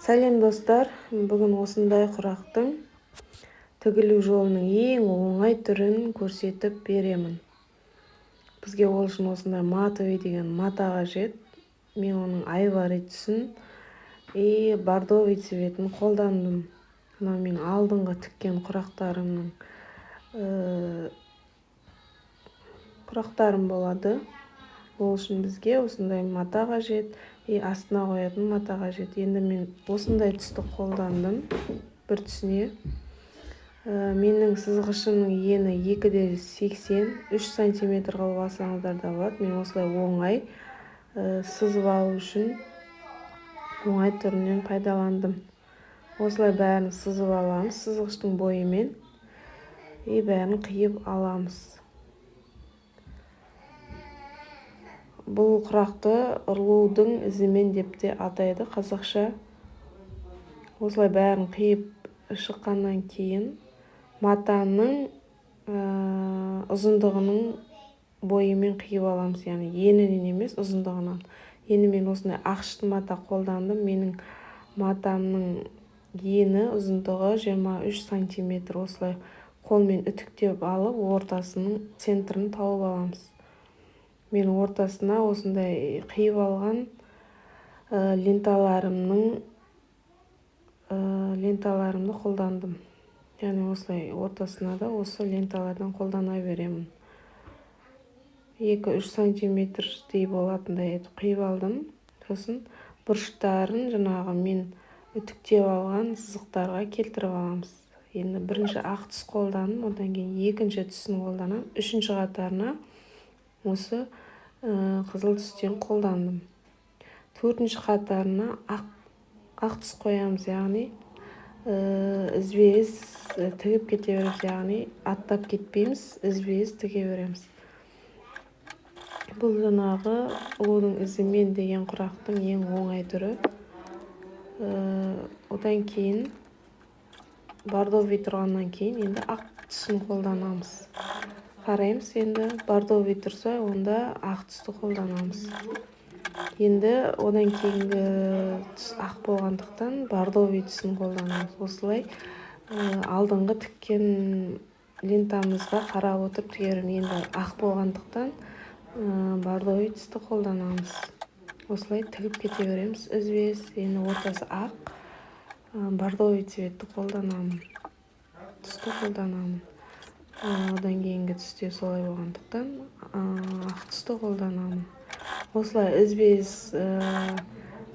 Сәлем достар, бүгін осындай құрақтың тігілу жолының ең оңай түрін көрсетіп беремін. Бізге ол үшін осындай матовый деген мата қажет. Мен оның айвори түсін бордовый цветін қолдандым. Мына мен алдыңғы тіккен құрақтарым болады. Ол үшін бізге осындай мата қажет, астына қоятын мата қажет. Енді мен осындай түсті қолдандым бір түсіне. Менің сызғышымның ені 2,80, 3 сантиметр қылып алсаңыздар да болады. Мен осылай оңай сызып алу үшін оңай түрінен пайдаландым. Осылай бәрін сызып аламыз сызғыштың бойымен. Бәрін қиып аламыз. Бұл құрақты ұрлаудың ізімен деп те атайды қазақша. Осылай бәрін қиып шыққаннан кейін матаның ұзындығының бойымен қиып аламыз, яғни енінен емес ұзындығынан. Енді мен осындай ақшты мата қолдандым. Менің матамның ені ұзындығы 23 сантиметр. Осылай қолмен үтіктеп алып, ортасының центрін тауып аламыз. Мен ортасына осындай қиып алған ленталарымды қолдандым. Яғни осылай ортасына да осы ленталардан қолдана беремін. 2-3 сантиметрдей болатындай етіп қиып алдым. Сосын бұрыштарын жаңағы мен үтіктеп алған сызықтарға келтіріп аламыз. Енді бірінші ақ түс қолдандым, одан кейін екінші түсін қолданамын. Үшінші қатарына осы қызыл түстен қолдандым. Төртінші қатарына ақ түс қоямыз, яғни ізбе-із тігіп кете береміз, яғни аттап кетпейміз, ізбе-із тіге береміз. Бұл жаңағы ұлудың ізімен деген құрақтың ең оңай түрі. Одан кейін бордовый тұрғаннан кейін енді ақ түсін қолданамыз. Қараймыз, енді бордовый тұрса, онда ақ түсті қолданамыз. Енді одан кейінгі түс ақ болғандықтан бордовый түсін қолданамыз. Осылай алдыңғы тіккен лентамызға қарап отырып тігерім. Енді ақ болғандықтан бордовый түсті қолданамыз. Осылай тігіп кете береміз. Ізбес, енді ортасы ақ, бордовый цветті қолданамын. Түсті қолданамын. Одан кейінгі түсте солай болғандықтан ақ түсті қолданамын. Осылай ізбес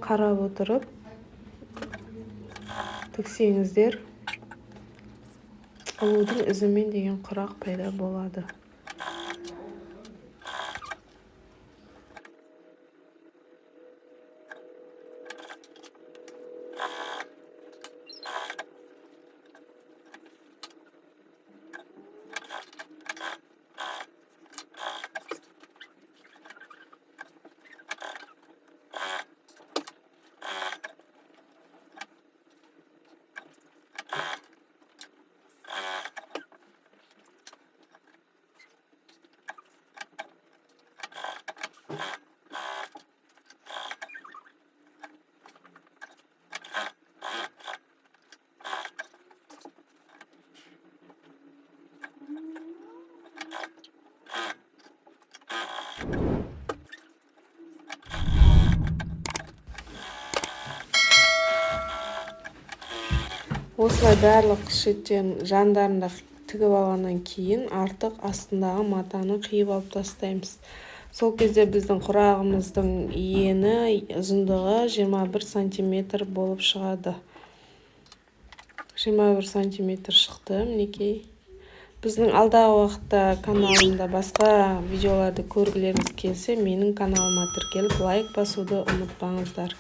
қарап отырып тіксеңіздер, ұлудың ізімен деген құрақ пайда болады. Осылай барлық шеттен жандарында тігіп алғаннан кейін артық астындағы матаны қиып алып тастаймыз. Сол кезде біздің құрағымыздың ені ұзындығы 21 сантиметр болып шығады. 21 сантиметр шықты, мінекей. Біздің алдағы уақытта каналымда басқа видеоларды көргілеріңіз келсе, менің каналыма тіркеліп лайк басуды ұмытпаңыздар.